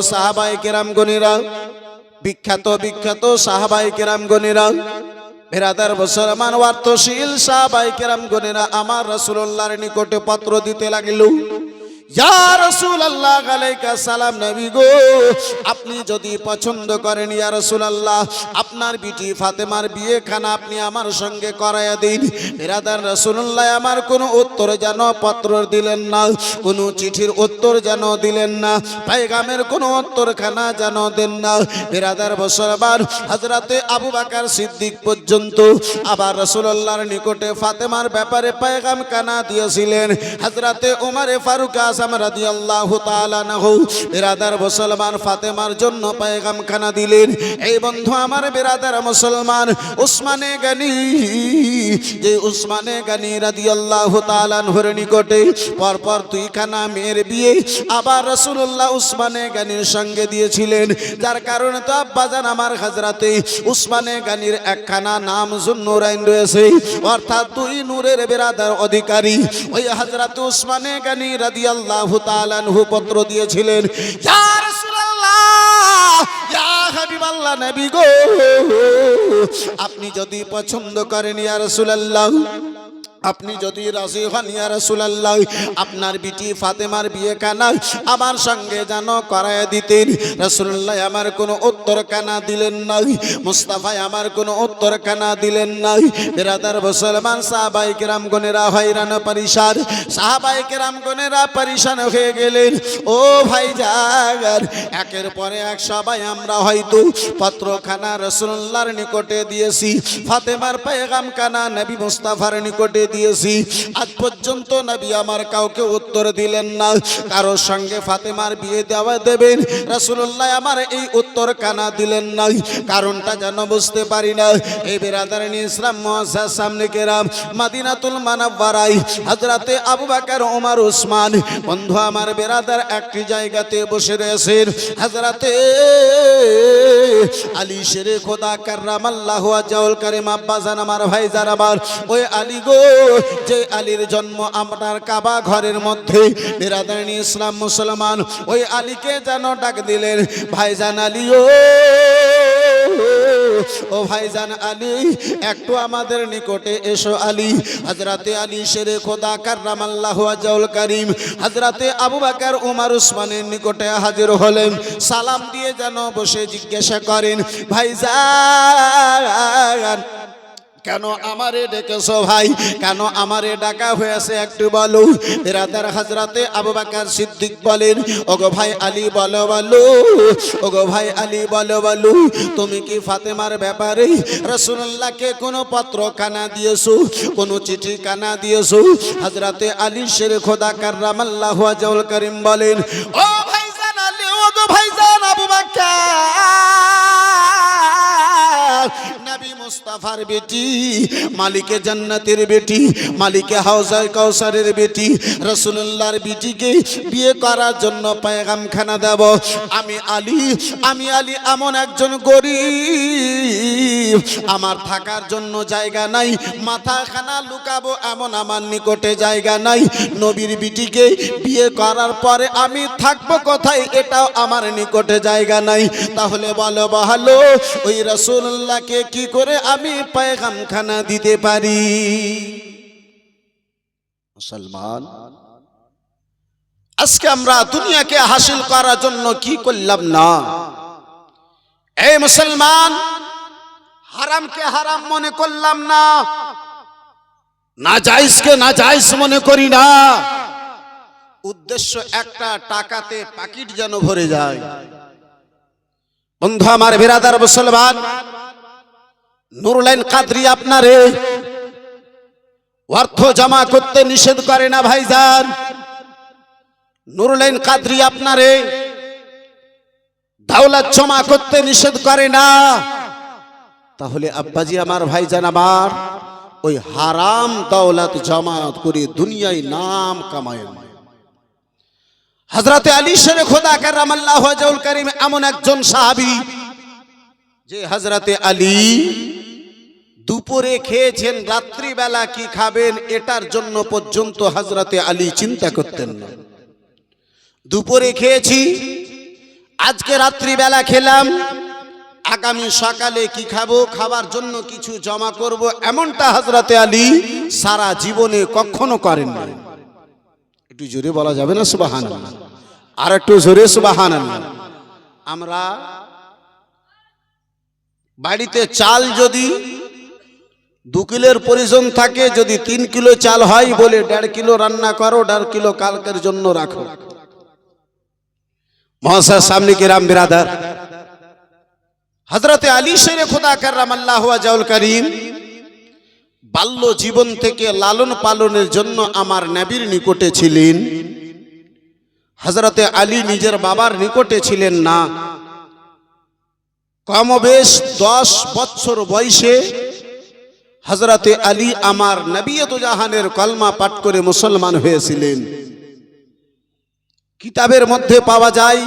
সাহাবায়ে কেরাম গণেরা, বিখ্যাত বিখ্যাত সাহাবায়ে কেরাম গণেরা, বেরাদার মুসলমান ওয়ার্তশীল সাহাবায়ে কেরাম গণেরা আমার রাসূলুল্লাহর নিকটে পত্র দিতে লাগলো। ইয়া রাসূলুল্লাহ আলাইকা সালাম, নবী গো আপনি যদি পছন্দ করেন ইয়া রাসূলুল্লাহ আপনার বিটি ফাতেমার বিয়েখানা আপনি আমার সঙ্গে করায়া দিন। বিরাদার রাসূলুল্লাহ আমার কোনো উত্তর যেন পত্র দিলেন না, কোনো চিঠির উত্তর যেন দিলেন না, পয়গামের কোনো উত্তরখানা যেন দেন না। বিরাদার মুসলমান হযরতে আবু বকর সিদ্দিক পর্যন্ত আবার রাসূলুল্লাহর নিকটে ফাতেমার ব্যাপারে পয়গাম কানা দিয়েছিলেন। হযরতে ওমর ফারুক রাদিয়াল্লাহু তাআলা আনহু বিরাদার মুসলমান ফাতেমার জন্য পয়গাম খানা দিলেন। এই বন্ধু আমার বিরাদার মুসলমান উসমানে গনি, যে উসমানে গনি রাদিয়াল্লাহু তাআলা আনহুর নিকটে পরপর দুইখানা মেয়ের বিয়ে আবার রাসূলুল্লাহ উসমানে গনির সঙ্গে দিয়েছিলেন, যার কারণে তো আব্বাজান আমার হযরতে উসমানে গনির একখানা নাম যুন্নুরাইন রয়েছে, অর্থাৎ দুই নূরের বিরাদার অধিকারী। ওই হযরতে উসমানে গনি রাদিয়াল্লাহু তাআলা আনহু পত্র দিয়েছিলেন, ইয়া রাসূলুল্লাহ ইয়া হাবিবাল্লাহ নবী গো আপনি যদি পছন্দ করেন ইয়া রাসূলুল্লাহ, আপনি যদি রাজি হন ইয়া রাসূলুল্লাহ আপনার বিটি ফাতেমার বিয়েখানা আমার সঙ্গে যেন করায় দিতেন। রাসূলুল্লাহ আমার কোনো উত্তর কানা দিলেন না, মুস্তাফা আমার কোনো উত্তর কানা দিলেন না। বিরাদার মুসলমান সাহাবায়ে কেরাম গণেরা হয়রান পরিশান, সাহাবায়ে কেরাম গণেরা পরিশান হয়ে গেলেন। ও ভাইজান একের পরে এক সবাই আমরা হয়তো পত্রখানা রাসূলুল্লাহর নিকটে দিয়েছি, ফাতেমার পয়গাম কানা নবী মুস্তাফার নিকটে দিয়েছি, আজ পর্যন্ত নবী আমার কাউকে উত্তর দিলেন না। কারোর সঙ্গে ফাতেমার বিয়ে দেওয়া দেবেন রাসূলুল্লাহ আমার এই উত্তর কানা দিলেন না, কারণটা যেন বুঝতে পারি না। এই বিরাদারান ইসলাম মুআজ্জাজ সামনে কেরাম মদিনাতুল মুনাওয়ারায় হযরতে আবু বকর ওমর উসমান বন্ধু আমার বিরাদার একটি জায়গাতে বসে রয়েছেন। হযরতে আলী শেরে খোদা কাররামাল্লাহু ওয়াজহুল কারীম আব্বাজান আমার ভাইজান আমার ওই আলী গো, যে আলীর জন্ম আপনার কাবা ঘরের মধ্যে, বিরাদারান ইসলাম মুসলমান ওই আলীকে যেন ডাক দিলেন, ভাইজান আলী ও ভাইজান আলী একটু আমাদের নিকটে এসো আলী। হযরতে আলী শেরে খোদা কাররামাল্লাহু ওয়াজহুল কারীম হযরতে আবু বকর ওমর উসমানের নিকটে হাজির হলেন। সালাম দিয়ে যেন বসে জিজ্ঞাসা করেন, ভাইজান কেন আমারে ডেকেছো ভাই, কেন আমারে ডাকা হয়েছে একটু বলো। বিরাদার হযরতে আবু বকর সিদ্দিক বলেন, ওগো ভাই আলী বলো বলো, ওগো ভাই আলী বলো বলো, তুমি কি ফাতেমার ব্যাপারে রাসূলুল্লাহকে কোনো পত্র কানা দিয়েছো, কোনো চিঠি কানা দিয়েছো? হযরতে আলী শেরে খোদা কাররামাল্লাহু ওয়াজহুল কারীম বলেন, ও ভাইজান আলী, ওগো ভাইজান আবু বকর, নবী মুস্তাফার বেটি, মালিকে জান্নাতের বেটি, মালিকে হাউজায়ে কাউসারের বেটি, রাসূলুল্লাহর বেটিকে বিয়ে করার জন্য পয়গাম খানা দেব। আমি আলী এমন একজন গরীব, আমার থাকার জন্য জায়গা নাই, মাথা খানা লুকাবো এমন আমার নিকটে জায়গা নাই। নবীর বেটিকে বিয়ে করার পরে আমি থাকবো কোথায়, এটাও আমার নিকটে জায়গা নাই। তাহলে বলো ভালো ওই রাসূলুল্লাহকে কি করে আমি পয়গাম খানা দিতে পারি? মুসলমান আজকে আমরা দুনিয়াকে হাসিল করার জন্য কি করলাম না? এই মুসলমান হারামকে হারাম মনে করলাম না, নাজায়েজকে নাজায়েজ মনে করি না। উদ্দেশ্য একটা, টাকাতে পাকিট যেন ভরে যায়। বন্ধু আমার বিরাদার মুসলমান, নুরুলাইন কাদরি আপনারে অর্থ জমা করতে নিষেধ করে না ভাইজান। নুরুলাইন কাদরি আপনারে দৌলত জমা করতে নিষেধ করে না। তাহলে আব্বাজি আমার ভাইজান আমার ওই হারাম দৌলত জমা করে দুনিয়ায় নাম কামায়। হযরতে আলী শেরে খোদা কাররামাল্লাহু ওয়াজহুল কারীম এমন একজন সাহাবী যে হযরতে আলী দুপুরে খেয়েছেন, রাত্রিবেলা কি খাবেন এটার জন্য পর্যন্ত হযরতে আলী চিন্তা করতেন না। দুপুরে খেয়েছি, আজকে রাত্রিবেলা খেলাম, আগামী সকালে কি খাবো, খাবার জন্য কিছু জমা করব, এমনটা হযরতে আলী সারা জীবনে কখনো করেন না। একটু জোরে বলা যাবে না সুবহানাল্লাহ? আর একটু জোরে সুবহানাল্লাহ। আমরা বাড়িতে চাল যদি 2 কিলোর প্রয়োজন থাকে, যদি 3 কিলো চাল হয় বলে 1.5 কিলো রান্না করো, 1.5 কিলো কালকের জন্য রাখো। মহাশয় সামনে কিরাম বিরাদার, হযরতে আলী শেরে খোদা কাররামাল্লাহু ওয়াজহুল কারীম বাল্য জীবন থেকে লালন পালনের জন্য আমার নবীর নিকটে ছিলেন। হযরতে আলী নিজের বাবার নিকটে ছিলেন না। কমবেশ 10 বছর বয়সে হযরতে আলী আমার নবী দু জাহানের কলমা পাঠ করে মুসলমান হয়েছিলেন। কিতাবের মধ্যে পাওয়া যায়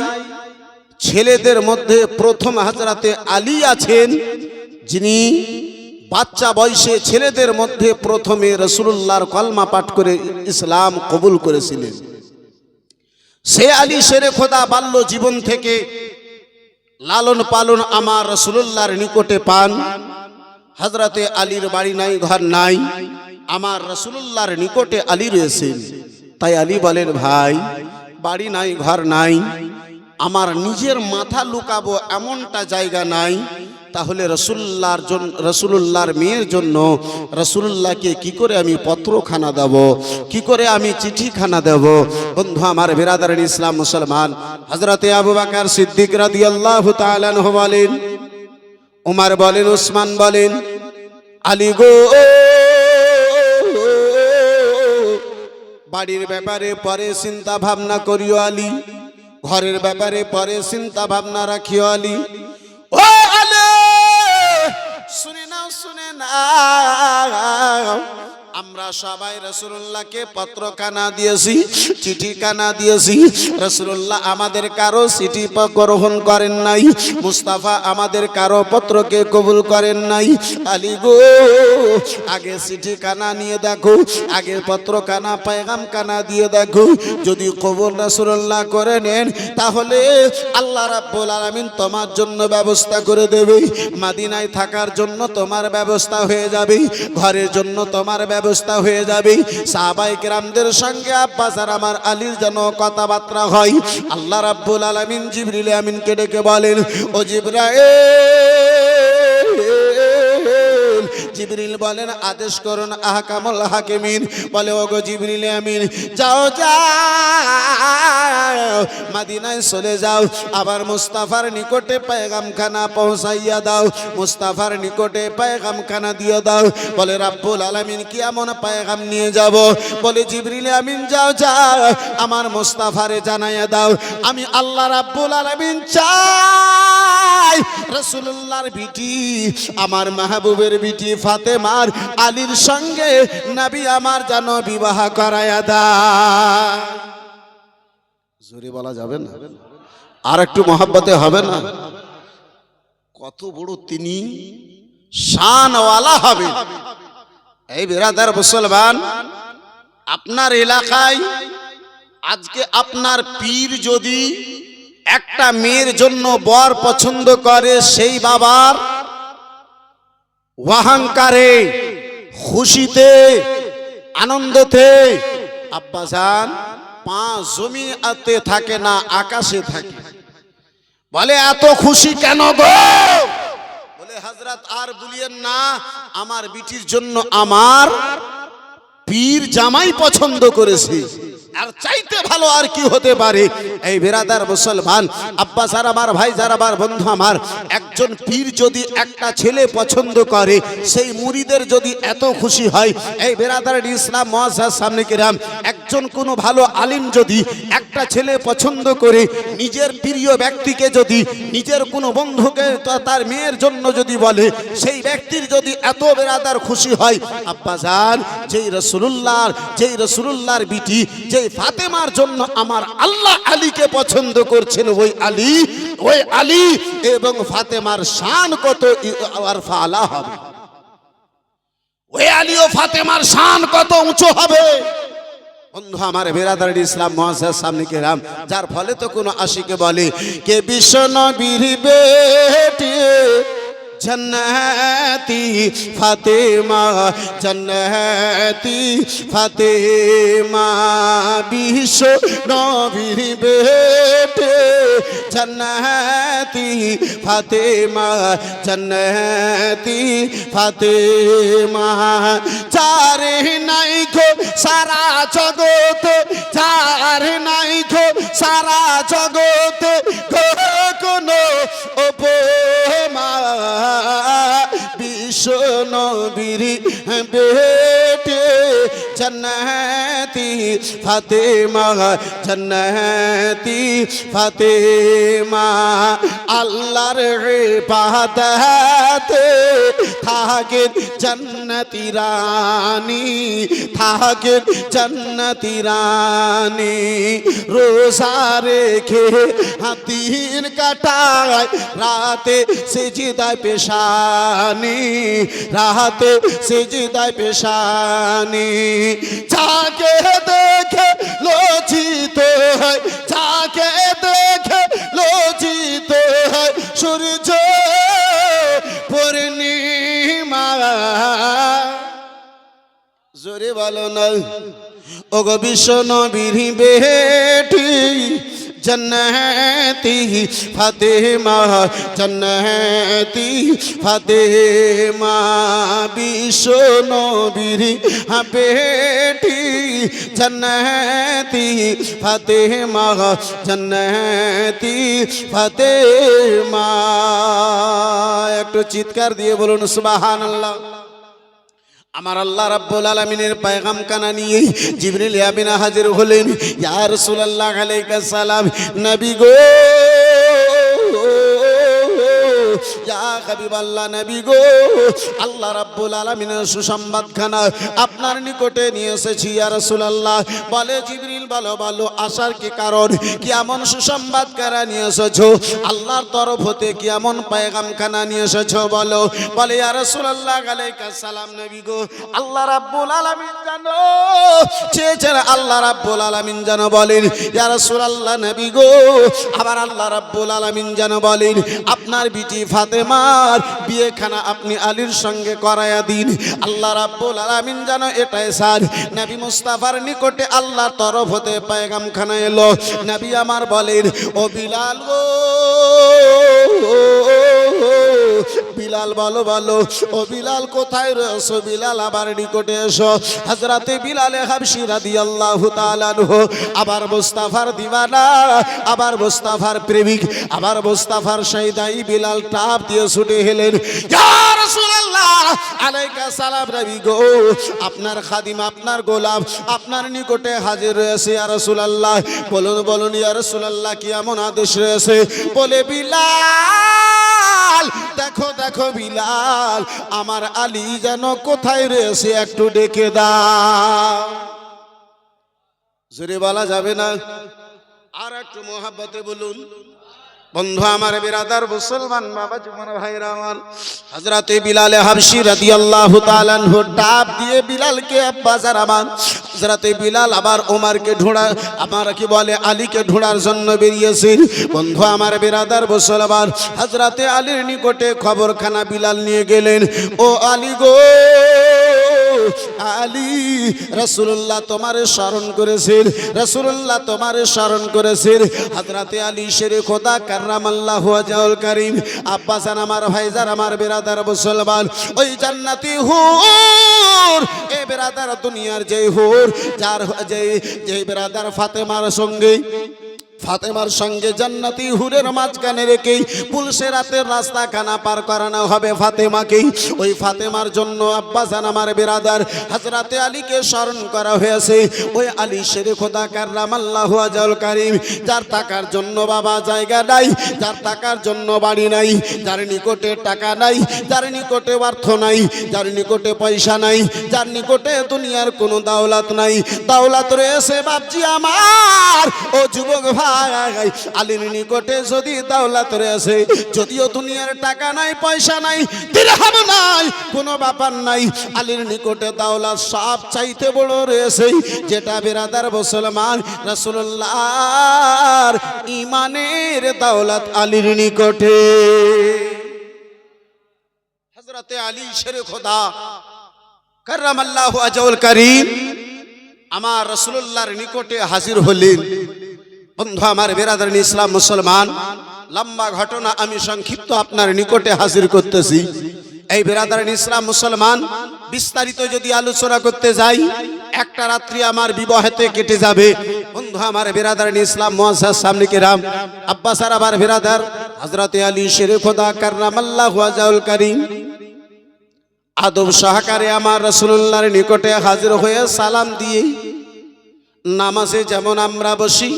ছেলেদের মধ্যে প্রথম হযরতে আলী আছেন, যিনি বাচ্চা বয়সে ছেলেদের মধ্যে প্রথমে রাসূলুল্লাহর কলমা পাঠ করে ইসলাম কবুল করেছিলেন। সে আলী শেরে খোদা বাল্য জীবন থেকে লালন পালন আমার রাসূলুল্লাহর নিকটে পান। হযরতে আলীর বাড়ি নাই, ঘর নাই, আমার রাসূলুল্লাহর নিকটে আলী রয়েছেন। তাই আলী বলেন, ভাই বাড়ি নাই, ঘর নাই, আমার নিজের মাথা লুকাবো এমনটা জায়গা নাই, তাহলে রাসূলুল্লাহর মেয়ের জন্য রাসূলুল্লাহকে কি করে আমি পত্রখানা দেব, কি করে আমি চিঠিখানা দেব? বন্ধু আমার বিরাদার ইসলাম মুসলমান, হযরতে আবু বকর সিদ্দিক রাদিয়াল্লাহু তাআলা আনহু বলেন, উমর বলেন, উসমান বলেন, আলী গো, বাড়ির ব্যাপারে পরে চিন্তা ভাবনা করিও আলী, ঘরের ব্যাপারে পরে চিন্তা ভাবনা রাখিও আলী। ও আলী, শুনে নাও, শুনে নাও, আমরা সবাই রাসূলুল্লাহকে পত্রখানা দিয়েছি, চিঠিখানা দিয়েছি। রাসূলুল্লাহ আমাদের কারো চিঠি গ্রহণ করেন নাই, মুস্তাফা আমাদের কারো পত্রকে কবুল করেন নাই। আলী গো, আগে চিঠিখানা নিয়ে দেখো, আগে পত্রখানা পেগামখানা দিয়ে দেখো, যদি কবুল রাসূলুল্লাহ করে নেন তাহলে আল্লাহ রাব্বুল আলামিন তোমার জন্য ব্যবস্থা করে দেবে, মদিনায় থাকার জন্য তোমার ব্যবস্থা হয়ে যাবে, ঘরের জন্য তোমার ব্যবস্থা হয়ে যাবে। সাহাবায়ে কেরামদের সঙ্গে আব্বাস আর আমার আলীর যেন কথাবার্তা হয়। আল্লাহ রাব্বুল আলামিন জিবরিল আমিনকে ডেকে বলেন, ও জিবরাইল, জিবরিল বলেন, আদেশ করুন আহকামুল হাকিমিন। বলে, ওগো জিবরিল আমিন, যাও যাও, মদিনায় চলে যাও, আবার মুস্তাফার নিকটে পেগামখানা পৌঁছাইয়া দাও, মুস্তাফার নিকটে পেগামখানা দিয়ে দাও। বলে, রাব্বুল আলামিন কি এমন পেগাম নিয়ে যাব? বলে, জিবরিল আমিন, যাও যাও, আমার মুস্তাফারে জানাইয়া দাও, আমি আল্লাহ রাব্বুল আলামিন চাই রাসূলুল্লাহর বিটি, আমার মাহবুবের বিটি ফাতেমার আলীর সঙ্গে নবী আমার যেন বিবাহ করায়া দেয়। জোরে বলা যাবে না? আর একটু মহব্বতে হবে না? কত বড় তিনি শানওয়ালা হবে। এই বিরাদার মুসলমান, আপনার এলাকায় আজকে আপনার পীর যদি একটা মেয়ের জন্য বর পছন্দ করে, সেই বাবার অহংকারে, খুশিতে, আনন্দতে আব্বাজান পা জমিতে থাকে না, আকাশে থাকে। বলে, এত খুশি কেন গো? বলে, হযরত আর বলিয়েন না, আমার বিটির জন্য আমার পীর জামাই পছন্দ করেছে, আর চাইতে ভালো আর কি হতে পারে? এই বিরাদার মুসলমান, আব্বা যারা আমার, ভাই যারা আমার, বন্ধু আমার, একজন পীর যদি একটা ছেলে পছন্দ করে, সেই মুরিদের যদি এত খুশি হয়, এই বিরাদার ইসলাম মুআজ্জাজ সামনে কিরাম, একজন কোনো ভালো আলিম যদি একটা ছেলে পছন্দ করে, নিজের প্রিয় ব্যক্তিকে যদি, নিজের কোনো বন্ধুকে তার মেয়ের জন্য যদি বলে, সেই ব্যক্তির যদি এত বিরাদার খুশি হয়, আব্বা জান, যেই রাসূলুল্লাহর বিটি, যে ফাতেমার জন্য আমার আল্লাহ আলীকে পছন্দ করছেন, ওই আলী এবং ফাতেমার শান কত আলা হবে, ওই আলী ও ফাতেমার শান কত উঁচু হবে। বন্ধু আমার বেরাদার ইসলাম মুআজ্জাজ সামনে কেরাম, যার ফলে তো কোনো আশিকে বলে কে বিশ্ব নবীর বেটি জন্নতি ফাতেমা, জন্নতি ফাতেমা, বিশ্ব নবীর বেটি জন্নতি ফাতেমা, জন্নতি ফাতেমা। চারে নাই খো সারা জগতে, চার নাই খো সারা জগতে, কোনো উপমা বিশ্ব নবীর বেটে জন্নতি ফাতেমা, জন্নতি ফাতেমা। আল্লাহর ইবাদতে থাকে জন্নতি রানী, থাকে জন্নতি রানী। রোজা রেখে দিন কাটায়, রাতে সিজদায় পেশানি, রাতে সিজদায় পেশানি। যাকে দেখে লজ্জিত হয়, যাকে দেখে লজ্জিত হয় সূর্য পূর্ণিমা। জোরে বলো না ওগো বিশ্ব নবীর বেটি জন্নতি ফাতেমা, জন্নতি ফাতেমা, বিশ্ব নবীর বেটি জন্নতি ফাতেমা, জন্নতি ফাতেমা। একটু চিৎকার দিয়ে বলুন সুবহানাল্লাহ। আমার আল্লাহ রাব্বুল আলামিনের পয়গাম কানা নিয়ে জিবরিল আমিনা হাজির হলেন। ইয়া রাসূলুল্লাহ আলাইহিস সালাম, নবী গো, ইয়া হাবিবাল্লাহ, নবী গো, আল্লাহ রাব্বুল আলামিনের সুসংবাদ খানা আপনার নিকটে নিয়ে এসেছি ইয়া রাসূলুল্লাহ। বলে জিবরিল, বলো বলো আসার কি কারণ, কি এমন সুসংবাদ কারা নিয়ে এসেছো, আল্লাহর তরফ হতে কি এমন পয়গাম খানা নিয়ে এসেছো বলো। বলে ইয়া রাসূলুল্লাহ আলাইহিস সালাম, নবী গো, আল্লাহ রাব্বুল আলামিন জানো চেয়েছেন, আল্লাহ রাব্বুল আলামিন জানো বলেন ইয়া রাসূলুল্লাহ, নবী গো, আবার আল্লাহ রাব্বুল আলামিন জানো বলেন আপনার বিটি ফাতেমার বিয়েখানা আপনি আলীর সঙ্গে করায়া দিন। আল্লাহ রাব্বুল আলামিন জানো এটাই স্যার নবী মুস্তাফার নিকটে আল্লাহর তরফ হতে পয়গাম খানা এলো। নবী আমার বলেন, ও বিলাল গো, বিলাল বলো বলো, ও বিলাল কোথায় রয়েছো? বিলাল আবার নিকটে এসো। হযরতে বিলাল হাবশী রাদিয়াল্লাহু তাআলা আনহু আবার মুস্তাফার দিওয়ানা, আবার মুস্তাফার প্রেমিক, আবার মুস্তাফার শাইদাই বিলাল টাপ দিয়ে ছুটে এলেন। ইয়া রাসূলুল্লাহ আলাইকা সালাম, নবী গো, আপনার খাদিম, আপনার গোলাম আপনার নিকটে হাজির রয়েছে ইয়া রাসূলুল্লাহ। বলুন বলুন ইয়া রাসূলুল্লাহ, কি এমন আদেশ রয়েছে? বলে বিলাল, দেখো দেখো বিলাল, আমার আলী যেন কোথায় রয়েছে একটু ডেকে দাও। জোরে বলা যাবে না, আর একটু মোহাব্বতে বলুন। বন্ধু আমার, বিরাদার মুসলমান বাবা জুমান ভাইরা আমার, হযরতে বিলাল হাবশী রাদিয়াল্লাহু তাআলা আনহু ডাব দিয়ে বিলালকে বাজার আমান। হযরতে বিলাল আবার ওমরকে ঢোড়া, আমার কি বলে আলীকে ঢোড়ার জন্য বেরিয়েছেন। বন্ধু আমার বিরাদার মুসলমান, হযরতে আলীর নিকটে খবরখানা বিলাল নিয়ে গেলেন। ও আলী গো, আলী, রাসূলুল্লাহ তোমারে স্মরণ করেছেন, রাসূলুল্লাহ তোমারে স্মরণ করেছেন। হযরতে আলী শেরে খোদা কাররামাল্লাহু ওয়াজহুল কারীম, আব্বাসান আমার ভাইজান আমার বিরাদার মুসলমান, ওই জান্নাতি হুর, এ বিরাদার দুনিয়ার যে হুর, যার যে বিরাদার ফাতেমার সঙ্গে, ফাতেমার সঙ্গে জান্নাতি হুরের মাঝখানে রেখেই পুলসেরাতের রাস্তা খানা পার করানো হবে ফাতেমাকেই। ওই ফাতেমার জন্য আব্বাসান আমার বিরাদার হযরতে আলীকে স্মরণ করা হয়েছে। ওই আলী শেরে খোদা কাররামাল্লাহু ওয়াজহুল কারীম, যার টাকার জন্য বাবা জায়গা নাই, যার টাকার জন্য বাড়ি নাই, যার নিকটে টাকা নাই, যার নিকটে অর্থ নাই, যার নিকটে পয়সা নাই, যার নিকটে দুনিয়ার কোনো দাওলাত নাই, দাওলাত রয়েছে বাপজি আমার, ও যুবক ভাই, ভাই আলীর নিকটে যদি দাওলাত রয়েছে, যদিও দুনিয়ার টাকা নাই, পয়সা নাই, দিরহাম নাই, কোনো ব্যাপার নাই, আলীর নিকটে দাওলাত সব চাইতে বড় রয়েছে, যেটা বিরাদার মুসলমান রাসূলুল্লাহর ঈমানের দাওলাত আলীর নিকটে। হযরতে আলী শেরে খোদা কাররামাল্লাহু ওয়াজহুল কারীম আমার রাসূলুল্লাহর নিকটে হাজির হলেন। বন্ধু আমার বিরাদার ইসলাম মুসলমান, লম্বা ঘটনা আমি সংক্ষিপ্ত আপনার নিকটে হাজির করতেছি। এই বিরাদার ইসলাম মুসলমান, বিস্তারিত যদি আলোচনা করতে যাই একটা রাত্রি আমার বিবাহেতে কেটে যাবে। বন্ধু আমার বিরাদার ইসলাম মুআজ্জাজ সামনে কিরাম, আব্বাস আর আমার বিরাদার হযরতে আলী শেরে খোদা কাররামাল্লাহু ওয়াজহুল কারীম আদব সহকারে আমার রাসূলুল্লাহর নিকটে হাজির হয়ে সালাম দিয়ে নামাজে যেমন আমরা বসি,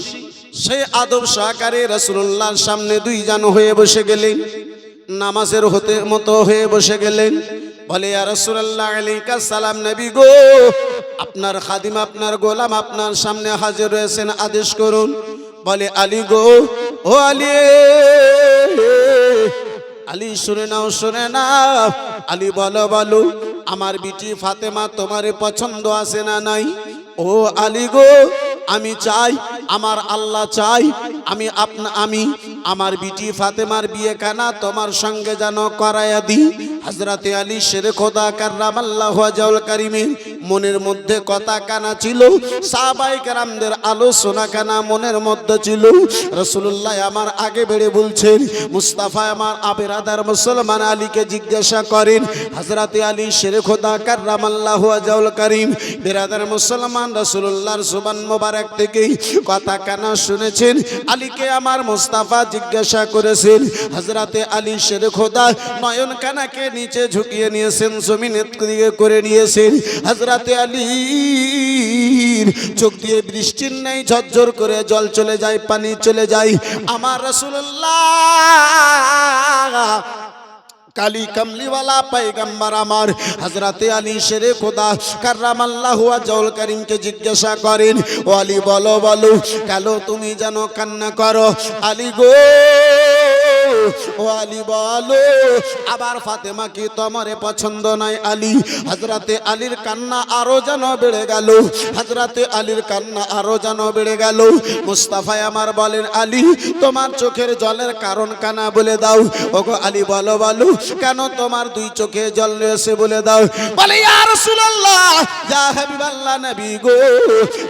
সেই আদব সহকারে রাসূলুল্লাহর সামনে দুইজন হয়ে বসে গেলেন, নামাজের হতে মতো হয়ে বসে গেলেন। বলে ইয়া রাসূলুল্লাহ আলাইকা সালাম, নবী গো আপনার খাদিম, আপনার গোলাম আপনার সামনে হাজির হয়েছেন, আদেশ করুন। বলে আলী গো, ও আলী, আলী শুনে নাও, শুনে নাও। আলী বলো, বলো আমার বিটি ফাতেমা তোমারে পছন্দ আছে না নাই? ও আলী গো, আমি চাই, আমার আল্লাহ চাই, আমি আমার বিটি ফাতেমার বিয়ে কানা তোমার সঙ্গে যেন করায়া দিই। হযরতে আলী শেরে খোদা কাররামাল্লাহু ওয়াজহুল কারীমের মনের মধ্যে কথা কানা ছিল, সাহাবায়ে কেরামদের আলোচনা কানা মনের মধ্যে ছিল। রাসূলুল্লাহ আমার আগে বেড়ে বলছেন, মুস্তাফা আমার বিরাদার মুসলমান আলীকে জিজ্ঞাসা করেন। হযরতে আলী শেরে খোদা কাররামাল্লাহু ওয়াজহুল কারীম বিরাদার মুসলমান রাসূলুল্লাহর জবান মোবারক থেকে কথা কানা শুনেছেন। আলীকে আমার মুস্তাফা জিজ্ঞাসা করেছেন। হযরতে আলী শেরে খোদা নয়ন কানাকে নিচে ঝুঁকিয়ে নিয়েছেন, জমিনের দিকে করে নিয়েছেন। হযরতে আলীর চোখ দিয়ে বৃষ্টির নেই ঝরঝর করে জল চলে যায়, পানি চলে যায়। আমার রাসূলুল্লাহ কালী কামলিওয়ালা পয়গম্বর আমার হযরতে আলী শেরে খোদা কাররামাল্লাহু ওয়াজহুল কারীমকে জিজ্ঞাসা করেন, ও আলী বলো, বলো কেন তুমি যেন কান্না করো? আলী গো, ও আলী বলো আবার ফাতেমা কি তোমারে পছন্দ নাই? আলী, হযরতে আলীর কান্না আরো যেন বেড়ে গেল, হযরতে আলীর কান্না আরো যেন বেড়ে গেল। মুস্তাফা আমার বলেন, আলী তোমার চোখের জলের কারণ কানা বলে দাও। ওগো আলী বলো, বলো কেন তোমার দুই চোখে জল রয়েছে বলে দাও। বলে ইয়া রাসূলুল্লাহ, ইয়া হাবিবাল্লাহ, নবী গো,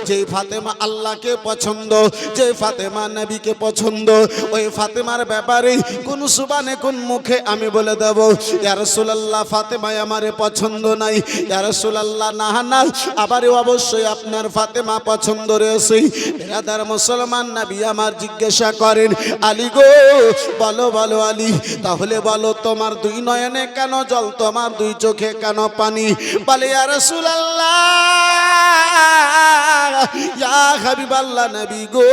যে ফাতেমা আল্লাহকে পছন্দ, যে ফাতেমা নবীকে পছন্দ, ওই ফাতেমার ব্যাপারে কোন সুবানে কোন মুখে আমি বলে দেব ইয়া রাসূলুল্লাহ ফাতেমা আমারে পছন্দ নাই? ইয়া রাসূলুল্লাহ না না, আবারও অবশ্যই আপনার ফাতেমা পছন্দ রয়েছে। বিরাদার মুসলমান, নবী আমার জিজ্ঞাসা করেন, আলী গো বলো, বলো আলী তাহলে বলো তোমার দুই নয়নে কেন জল, তোমার দুই চোখে কেন পানি? বলে ইয়া রাসূলুল্লাহ, ইয়া হাবিবাল্লাহ, নবী গো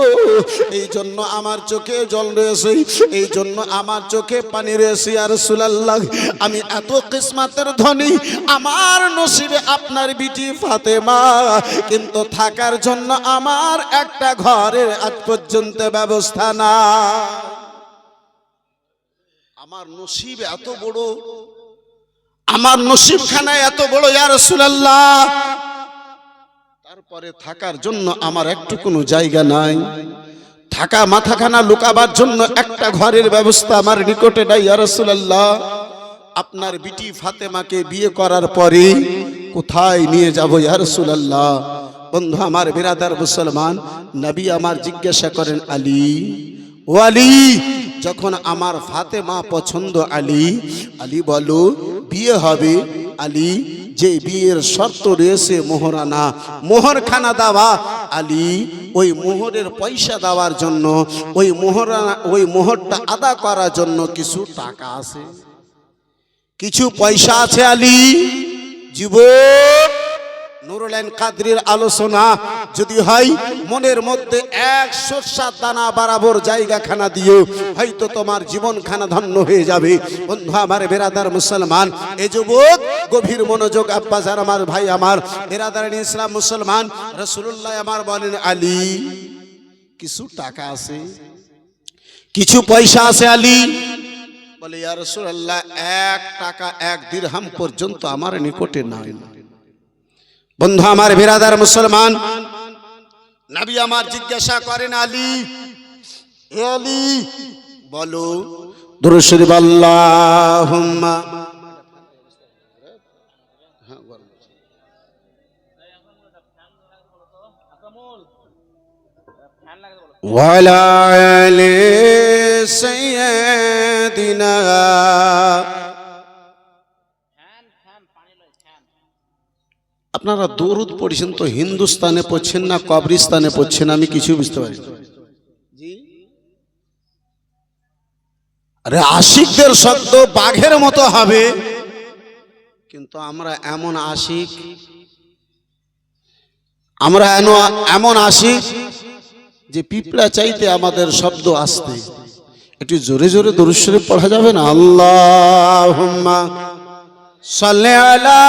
এই জন্য আমার চোখে জল রয়েছে, এই জন্য আমার চোখে পানি রয়েছে। ইয়া রাসূলুল্লাহ আমি এত কিসমতের ধনী, আমার নসিবে আপনার বিটি ফাতেমা, কিন্তু থাকার জন্য আমার একটা ঘরের আজ পর্যন্ত ব্যবস্থা না। আমার নসিব এত বড়, আমার নসিবখানা এত বড় ইয়া রাসূলুল্লাহ, তারপরে থাকার জন্য আমার একটু কোনো জায়গা নাই, থাকা মাথাখানা লুকাবার জন্য একটা ঘরের ব্যবস্থা আমার নিকটে নাই। ইয়া রাসূলুল্লাহ আপনার বিটি ফাতেমাকে বিয়ে করার পরে কোথায় নিয়ে যাব ইয়া রাসূলুল্লাহ? বন্ধু আমার বিরাদার মুসলমান, নবী আমার জিজ্ঞাসা করেন, আলী ও আলী যখন আমার ফাতেমা পছন্দ আলী, আলী বলো বিয়ে হবে। আলী যে বিয়ের শর্ত রয়েছে মোহরানা, মোহরখানা দেওয়া। আলী ওই মোহরের পয়সা দেওয়ার জন্য, ওই মোহরানা, ওই মোহরটা আদা করার জন্য কিছু টাকা আছে, কিছু পয়সা আছে। আলী জীবন নুরুল আইন কাদরির আলোচনা যদি হয়, মনের মধ্যে 107 দানা বরাবর জায়গাখানা দিও, হয়তো তোমার জীবনখানা ধন্য হয়ে যাবে। বন্ধু আমার বিরাদার মুসলমান, এ যুবক গভীর মনোযোগ, আব্বাজান আমার, ভাই আমার, বিরাদার ইসলাম মুসলমান, রাসূলুল্লাহ আমার বলেন, আলী কিছু টাকা আছে, কিছু পয়সা আছে আলী। বলে ইয়া রাসূলুল্লাহ, 1 টাকা 1 দিরহাম পর্যন্ত আমার নিকটে নাই। বন্ধু আমার, বিরাদার মুসলমান, নবী আমার জিজ্ঞাসা করেন, আলী, হে আলী, বলো দুরূদ শরীফ আল্লাহুম্মা ওয়ালা আলি সাইয়্যিদিনা। আপনারা দরুদ পড়ছেন তো হিন্দুস্তানে পড়ছেন না কবরস্থানে পড়ছেন, আমি কিছু বুঝতে পারি না। আরে আশিকদের শব্দ বাঘের মতো হবে, কিন্তু আমরা এমন আশিক, আমরা এমন আশিক যে পিঁপড়া চাইতে আমাদের শব্দ আসতে। একটু জোরে জোরে দরুদ শরীফ পড়া যাবে না? আল্লাহুম্মা সাল্লি আলা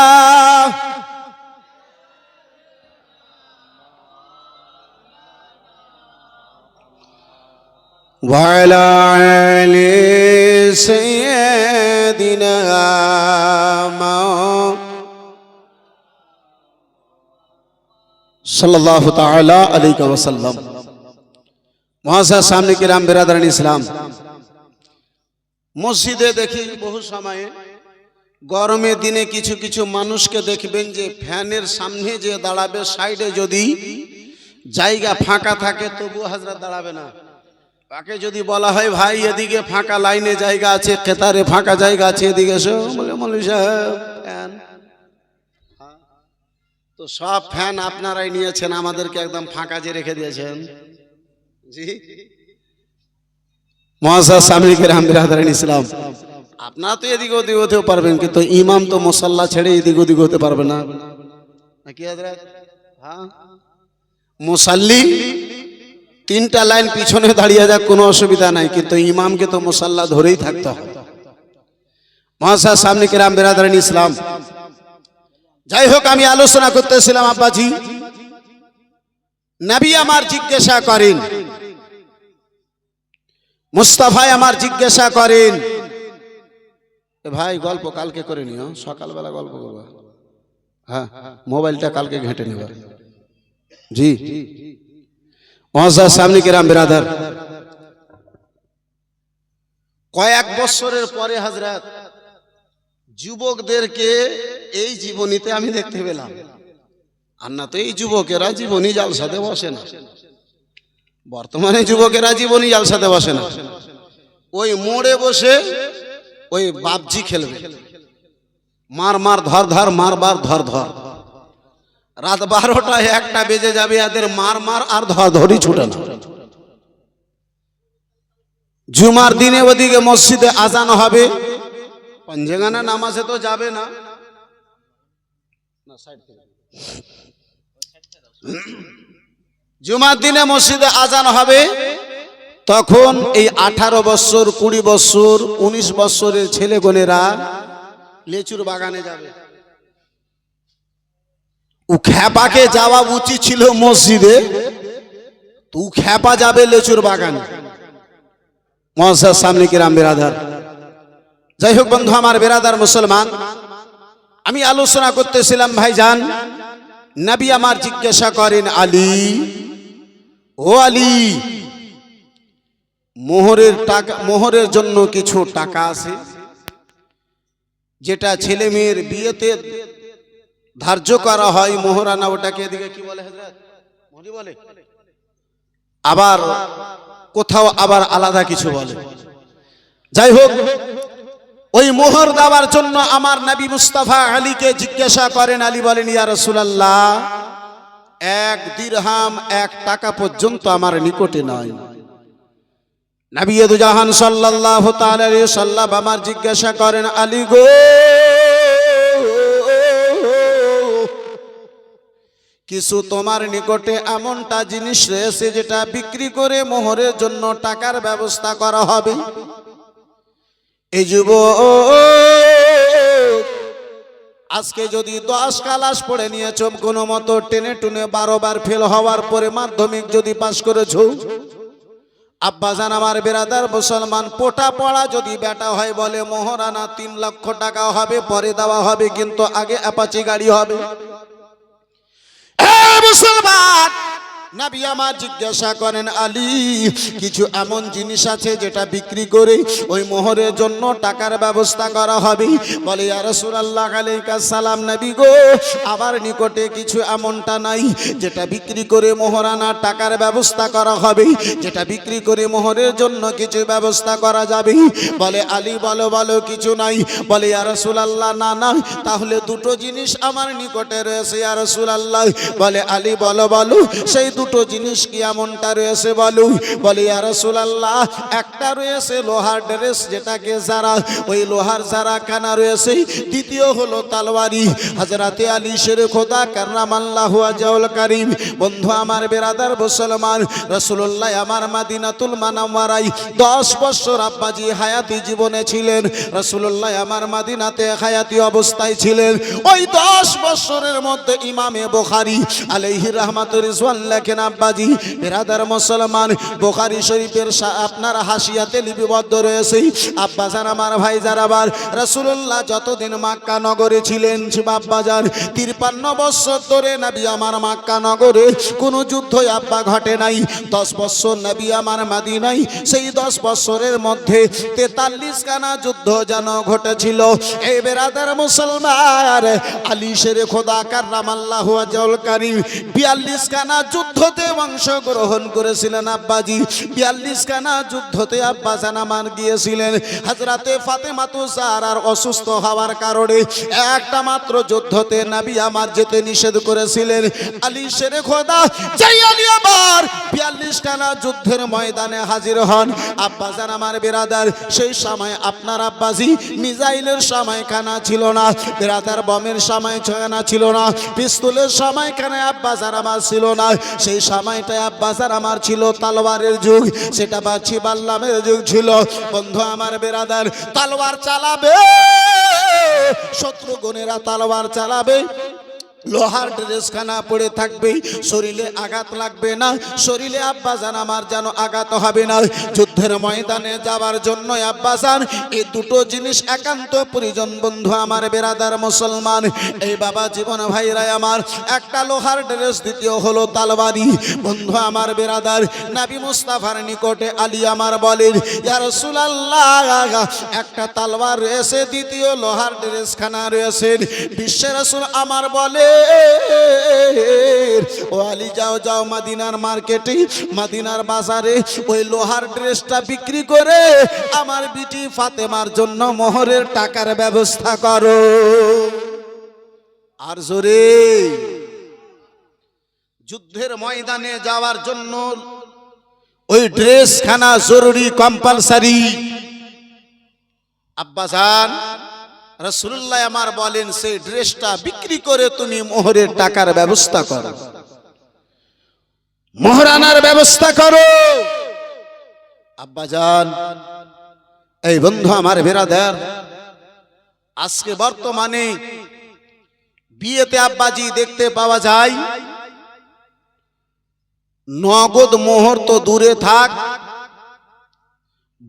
ওয়ালা আলি সাইয়্যিদিনা সাল্লাল্লাহু তাআলা আলাইহি ওয়াসাল্লাম। মুআজ্জাজ সামনে কিরাম, বিরাদারান ইসলাম, মসজিদে দেখি বহু সময়ে গরমের দিনে কিছু কিছু মানুষকে দেখবেন যে ফ্যানের সামনে যে দাঁড়াবে, সাইডে যদি জায়গা ফাঁকা থাকে তবু হযরত দাঁড়াবে না। তাকে যদি বলা হয় ভাই এদিকে ফাঁকা লাইনে জায়গা আছে, কেতারে ফাঁকা জায়গা আছে, এদিকে এসো, বলে মৌলভী সাহেব ফ্যান। তো সব ফ্যান আপনারাই নিয়েছেন, আমাদেরকে একদম ফাঁকা যে রেখে দিয়েছেন। জি মুআজ্জাজ সামনে কিরাম, বিরাদারান ইসলাম, আপনারা তো এদিকে ওদিকে হতেও পারবেন, কিন্তু ইমাম তো মুসাল্লা ছেড়ে এদিক ওদিক হতে পারবে না নাকি হযরত? হ্যাঁ, মুসাল্লি 3টা লাইন পিছনে দাঁড়িয়ে যাক, কোনো অসুবিধা নাই, কিন্তু ইমামকে তো মুসাল্লা ধরেই থাকতে হবে। মুআজ্জাজ সামনে কিরাম, বিরাদারান ইসলাম, যাই হোক, আমি আলোচনা করতেছিলাম আব্বাজি, নবী আমার জিজ্ঞাসা করেন, মুস্তাফা আমার জিজ্ঞাসা করেন, ভাই গল্প কালকে করে নিও, সকালবেলা গল্প করবা, হ্যাঁ মোবাইলটা কালকে ঘেঁটে নেবা। জি মুআজ্জাজ সামনে কিরাম, বিরাদার, কয়েক বছরের পরে হযরত যুবকদেরকে এই জীবনীতে আমি দেখতে পেলাম। আর না তো এই যুবকেরা জীবনী জালসাতে বসে না, বর্তমানে যুবকেরা জীবনী জালসাতে বসে না, ওই মোড়ে বসে ওই বাপজি খেলবে, মার মার ধর ধর, মারবার ধর ধর, রাত 12টা 1টা বেজে যাবে, এদের মার মার আর ধর ধরি ছুটে না। জুমার দিনে ওদিকে মসজিদে আজান হবে, পঞ্জেগানা নামাজে তো যাবে না, জুমার দিনে মসজিদে আজান হবে, তখন এই 18 বছর 20 বছর 19 বছরের ছেলেগোনেরা লেচুর বাগানে যাবে। ও খেপাকে যাওয়া উচিত ছিল মসজিদে, তো খেপা যাবে লেচুর বাগানে। মুআজ্জাজ সামনে কিরাম, বিরাদার, যাই হোক বন্ধু আমার, বিরাদার মুসলমান, আমি আলোচনা করতেছিলাম ভাইজান, নবী আমার জিজ্ঞাসা করেন, আলী, ও আলী, মোহরের জন্য কিছু টাকা আছে যেটা ছেলে মেয়ের বিয়েতে ধার্য করা হয়, মোহরানা, ওটাকে এদিকে কি বলে হযরত? মোহরি বলে, আবার কোথাও আবার আলাদা কিছু বলে। যাই হোক, ওই মোহর দেওয়ার জন্য আমার নবী মুস্তাফা আলীকে জিজ্ঞাসা করেন, আলী বলেন, ইয়া রাসূলুল্লাহ, 1 দিরহাম 1 টাকা পর্যন্ত আমার নিকটে নাই। নবী দুজাহান সাল্লাল্লাহু তাআলা আলাইহি সাল্লাম আমার জিজ্ঞাসা করেন, আলী গো, কিছু তোমার নিকটে এমনটা জিনিস রয়েছে যেটা বিক্রি করে মোহরের জন্য টাকার ব্যবস্থা করা হবে। এই যুবক আজকে যদি 10 ক্লাস পড়ে নিয়েছো কোনো মতো টেনে টুনে 12 বার ফেল হওয়ার পরে মাধ্যমিক যদি পাস করেছো, আব্বাজান আমার বেরাদার মুসলমান, পোটা পড়া যদি বেটা হয় বলে মোহরানা 3 লক্ষ টাকা হবে, পরে দেওয়া হবে, কিন্তু আগে অ্যাপাচি গাড়ি হবে। মুসলমান, নবী আমার জিজ্ঞাসা করেন, আলী কিছু এমন জিনিস আছে যেটা বিক্রি করে ওই মোহরের জন্য টাকার ব্যবস্থা করা হবে? বলে ইয়া রাসূলুল্লাহ আলাইহিস সালাম, নবী গো আমার নিকটে কিছু এমনটা নাই যেটা বিক্রি করে মোহরানা টাকার ব্যবস্থা করা হবে, যেটা বিক্রি করে মোহরের জন্য কিছু ব্যবস্থা করা যাবে। বলে আলী বলো বলো কিছু নাই। বলে ইয়া রাসূলুল্লাহ না না, তাহলে দুটো জিনিস আমার নিকটে রয়েছে ইয়া রাসূলুল্লাহ। বলে আলী বলো বলো সেই দুটো জিনিস কি এমনটা রয়েছে বলো। বলে ইয়া রাসূলুল্লাহ একটা রয়েছে লোহার ড্রেস, যেটাকে যারা ওই লোহার যারা কানা রয়েছে, দ্বিতীয় হলো তলোয়ারি। হযরতে আলী শেরে খোদা কাররামাল্লাহু ওয়াজহুল কারীম, বন্ধু আমার বেরাদার মুসলমান, রাসূলুল্লাহ আমার মদিনাতুল মুনাওয়ারায় 10 বছর আব্বাজি হায়াতি জীবনে ছিলেন। রাসূলুল্লাহ আমার মদিনাতে হায়াতি অবস্থায় ছিলেন। ওই 10 বছরের মধ্যে ইমামে বুখারী আলাইহি রাহমাতুর রিজওয়ান লেখেন, আব্বাজি বেরাদার মুসলমান, বুখারী শরীফের আপনার হাসিয়াতে লিপিবদ্ধ রয়েছে, আব্বাজান আমার ভাই যারাবার, রাসূলুল্লাহ যতদিন মক্কা নগরে ছিলেন আব্বাজান 53 বছর ধরে নবী আমার মক্কা নগরে কোনো যুদ্ধ আব্বা ঘটে নাই। 10 বছর নবী আমার মদিনায়, সেই 10 বছরের মধ্যে 43 খানা যুদ্ধ যেন ঘটেছিল। এই বেরাদার মুসলমান, আলী শেরে খোদা কাররামাল্লাহু ওয়াজহুল কারীম 42 খানা যুদ্ধতে অংশগ্রহণ করেছিলেন আব্বাজি। 42 খানা যুদ্ধতে আব্বাজান আমার গিয়েছিলেন। হযরতে ফাতেমাতুজ জাহরার অসুস্থ হওয়ার কারণে একটা মাত্র যুদ্ধতে নবী আমার যেতে নিষেধ করেছিলেন। আলী শেরে খোদা যাই আলী আমার 42 খানা যুদ্ধের ময়দানে হাজির হন। আব্বাজান আমার বেরাদার, সেই সময় আপনার আব্বাজি মিসাইলের সময়খানা ছিল না, বেরাদার বমের সময়খানা ছিল না, পিস্তলের সময়খানা আব্বাজান আমার ছিল না। সেই সময়টায় আব্বাজান আমার ছিল তলোয়ারের যুগ, সেটা বাছি বাল্লামের যুগ ছিল। বন্ধু আমার বেরাদার, তলোয়ার চালাবে, শত্রুগণেরা তলোয়ার চালাবে, লোহার ড্রেসখানা পড়ে থাকবে, শরীরে আঘাত লাগবে না, শরীরে আব্বাজান আমার যেন আঘাত হবে না। যুদ্ধের ময়দানে যাওয়ার জন্য আব্বাজান এই দুটো জিনিস একান্ত প্রয়োজন। বন্ধু আমার বেরাদার মুসলমান, এই বাবা জীবন ভাইরা আমার, একটা লোহার ড্রেস, দ্বিতীয় হলো তলোয়ারি। বন্ধু আমার বেরাদার, নবী মুস্তাফার নিকটে আলী আমার বলেন, ইয়া রাসূলুল্লাহ একটা তলোয়ার রয়েছে, দ্বিতীয় লোহার ড্রেসখানা রয়েছে। বিশ্বের রাসূল আমার বলে, ও আলী যাও যাও মদিনার মার্কেটে, মদিনার বাজারে ওই লোহার ড্রেসটা বিক্রি করে আমার বিটি ফাতেমার জন্য মোহরের টাকার ব্যবস্থা করো। আর জোরে, যুদ্ধের ময়দানে যাওয়ার জন্য ওই ড্রেসখানা জরুরি, কম্পালসারি। আব্বাজান রাসূলুল্লাহ আমার বলেন, সেই ড্রেসটা বিক্রি করে তুমি মোহরের টাকার ব্যবস্থা করো, মোহরানার ব্যবস্থা করো। আব্বাজান, এই বন্ধু আমার বেরাদার, আজকে বর্তমানে বিয়েতে আব্বাজি দেখতে পাওয়া যায়, নগদ মোহর তো দূরে থাক,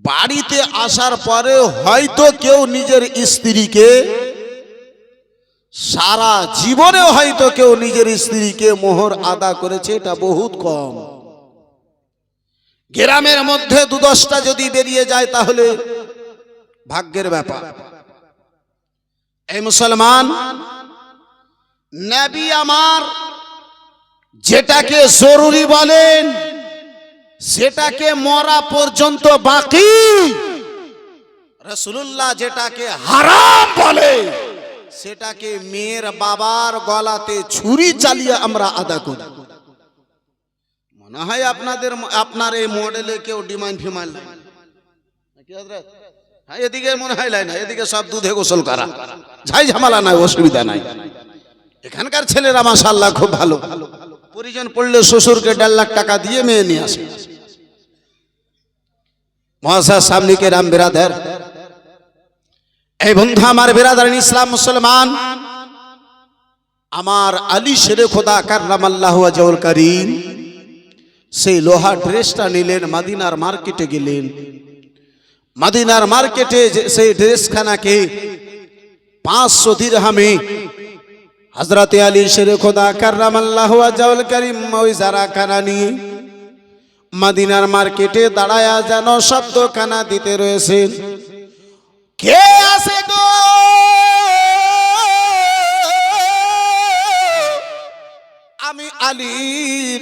বাড়িতে আসার পরে হয়তো কেউ নিজের স্ত্রীকে, সারা জীবনে হয়তো কেউ নিজের স্ত্রীকে মোহর আদা করেছে, এটা বহুত কম। গ্রামের মধ্যে 2-10টা যদি বেরিয়ে যায় তাহলে ভাগ্যের ব্যাপার। এই মুসলমান, নবী আমার যেটাকে জরুরি বলেন, সেটাকে মরা পর্যন্ত বাকি, রাসূলুল্লাহ যেটাকে হারাম বলে সেটাকে মেয়ের বাবার গলাতে ছুরি চালিয়ে আমরা আদা করি। মনে হয় আপনার এই মডেলে কেউ ডিমান্ড ফিমাইল নাকি হযরত? হ্যাঁ, এদিকে মনে হয় না, এদিকে সব দুধে গোসল করা, ঝাই ঝামেলা নাই, অসুবিধা নাই। এখানকার ছেলেরা মাশাআল্লাহ খুব ভালো, পরিজন পড়লে শ্বশুরকে 1.5 লাখ টাকা দিয়ে মেয়ে নিয়ে আসে। মুআজ্জাজ সামনে কে রাম বিরাদার, এই বন্ধু আমার বিরাদার ইসলাম মুসলমান, আমার আলী শেরে খোদা কাররামাল্লাহু ওয়াজহুল কারীম সেই লোহা ড্রেসটা নিলেন, মদিনার মার্কেটে গেলেন। মদিনার মার্কেটে সেই ড্রেসখানাকে 500 দিরহামে হযরতে আলী শেরে খোদা কাররামাল্লাহু ওয়াজহুল কারীম ওই জারাখানা নিয়ে মদিনার মার্কেটে দাঁড়ায়া যেন শব্দখানা দিতে রয়েছেন, কে আছে গো, আমি আলীর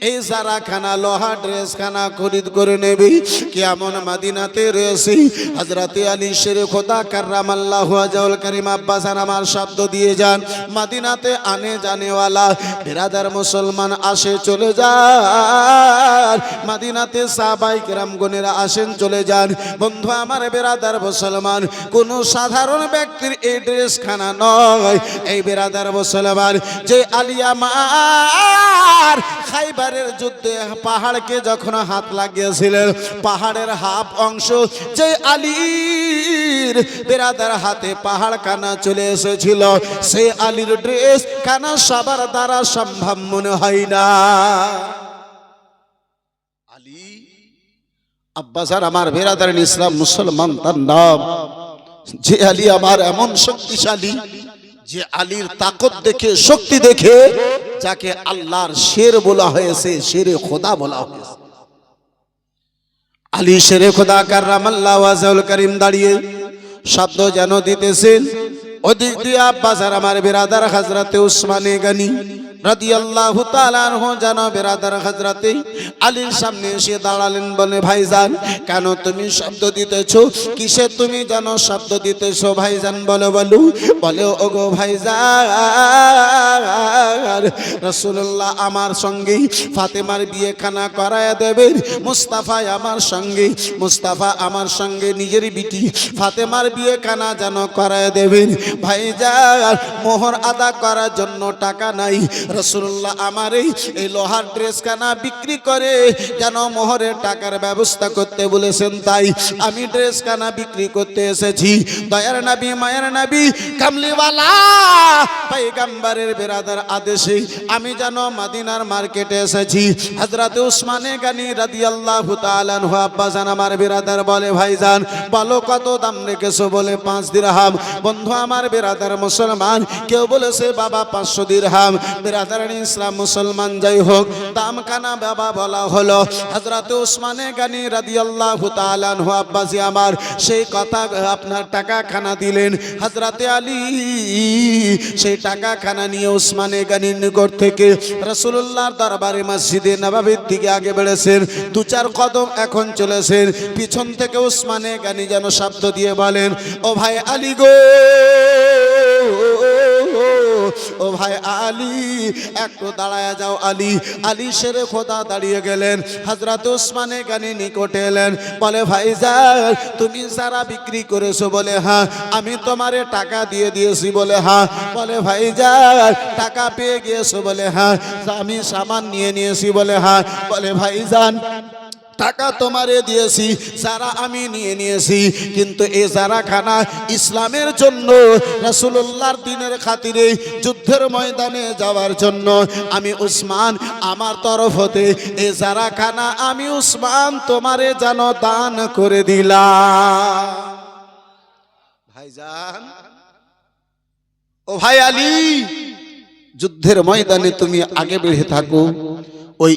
এই জারাখানা লোহা ড্রেসখানা খরিদ করে নেবে। কেমন মদিনাতে রয়েছে হযরতে আলী শেরে খোদা কাররামাল্লাহু ওয়াজহুল কারীম আব্বাসান আমার শব্দ দিয়ে যান, মদিনাতে আনে জানেওয়ালা বিরাদার মুসলমান আসে চলে যান, মদিনাতে সাহাবায়ে কেরাম গণেরা আসেন চলে যান। বন্ধু আমার বিরাদার মুসলমান, কোন সাধারণ ব্যক্তির এই ড্রেসখানা নয়। এই বিরাদার মুসলমান, যে আলী আমার খাইবারের যুদ্ধে পাহাড়কে যখন হাত লাগিয়েছিলেন, পাহাড়ের হাফ অংশ যে আলীর বেরাদার হাতে পাহাড় কানা চলে এসেছিল, সেই আলীর ড্রেস কানা সবার দ্বারা সম্ভব মনে হয় না। আলী আব্বাসার আমার বেরাদার ইসলাম মুসলমান তার নাম, যে আলী আমার এমন শক্তিশালী, যে আলীর তাকত দেখে শক্তি দেখে যাকে আল্লাহর শের বলা হয়েছে, শেরে খোদা বলা হয়েছে। আলী শেরে খোদা কাররামাল্লাহু ওয়াজহুল কারীম দাঁড়িয়ে শব্দ যেন দিতেছেন। ওদিক দিয়ে আব্বাসার আমার বিরাদার হযরতে উসমানে গনি রাদিয়াল্লাহু তাআলা আনহু যেন বিরাদার হযরতে আলীর সামনে এসে দাঁড়ালেন, বলে ভাইজান কেন তুমি শব্দ দিতেছো, কিসে তুমি যেন শব্দ দিতেছো ভাইজান, বলো বলে ওগো ভাইজান, রাসূলুল্লাহ আমার সঙ্গে ফাতেমার বিয়ে খানা করায়া দেবেন, মুস্তাফা আমার সঙ্গে, মুস্তাফা আমার সঙ্গে নিজের বিটি ফাতেমার বিয়ে খানা যেন করায়া দেবেন। ভাইজান মোহর আদা করার জন্য টাকা নাই, রাসূলুল্লাহ আমার এই লোহার ড্রেসখানা বিক্রি করে যেন মোহরের টাকার ব্যবস্থা করতে বলেছেন, তাই আমি ড্রেসখানা বিক্রি করতে এসেছি। দয়ার নবী মায়ের নবী কামলিওয়ালা পয়গম্বরের বিরাদার আদেশে আমি যেন মদিনার মার্কেটে এসেছি। হযরত উসমানে গনি রাদিয়াল্লাহু তাআলা আনহু আব্বাজান আমার বিরাদার বলে ভাইজান বলো কত দাম রেখেছো, বলে 5 দিরহাম। বন্ধু আমার বিরাদার মুসলমান, কেউ বলেছে বাবা 500 দিরহাম, বিরাদার ইসলাম মুসলমান যাই হোক দাম কানা বাবা বলা হলো। হযরত উসমানে গনি রাদিয়াল্লাহু তাআলা আনহু আব্বাজি আমার সেই কথা আপনার টাকা খানা দিলেন। হযরতে আলী সেই টাকা খানা নিয়ে উসমানে গনির নিকট থেকে রাসূলুল্লাহর দরবারে মসজিদে নববীর দিকে আগে বেড়েছেন। 2-4 কদম এখন চলেছেন, পিছন থেকে উসমানে গনি যেন শব্দ দিয়ে বলেন, ও ভাই আলী গো, ও ভাই আলী একটু দাঁড়ায় যাও। আলী আলী শেরে খোদা দাঁড়িয়ে গেলেন, হযরত উসমানে গনি নিকটে এলেন, বলে ভাইজান তুমি যারা বিক্রি করেছো, বলে হ্যাঁ। আমি তোমারে টাকা দিয়ে দিয়েছি, বলে হ্যাঁ। বলে ভাইজান টাকা পেয়ে গিয়েছো, বলে হ্যাঁ। আমি সামান নিয়ে নিয়েছি, বলে হ্যাঁ। বলে ভাইজান টাকা তোমারে দিয়েছি, যারা আমি নিয়ে নিয়েছি, কিন্তু এই জারাখানা ইসলামের জন্য রাসূলুল্লাহর দ্বীনের খাতিরে যুদ্ধের ময়দানে যাওয়ার জন্য আমি উসমান আমার তরফ হতে এই জারাখানা আমি উসমান তোমারে যেন দান করে দিলাম। ভাইজান ও ভাই আলী, যুদ্ধের ময়দানে তুমি আগে বেড়ে থাকো, ওই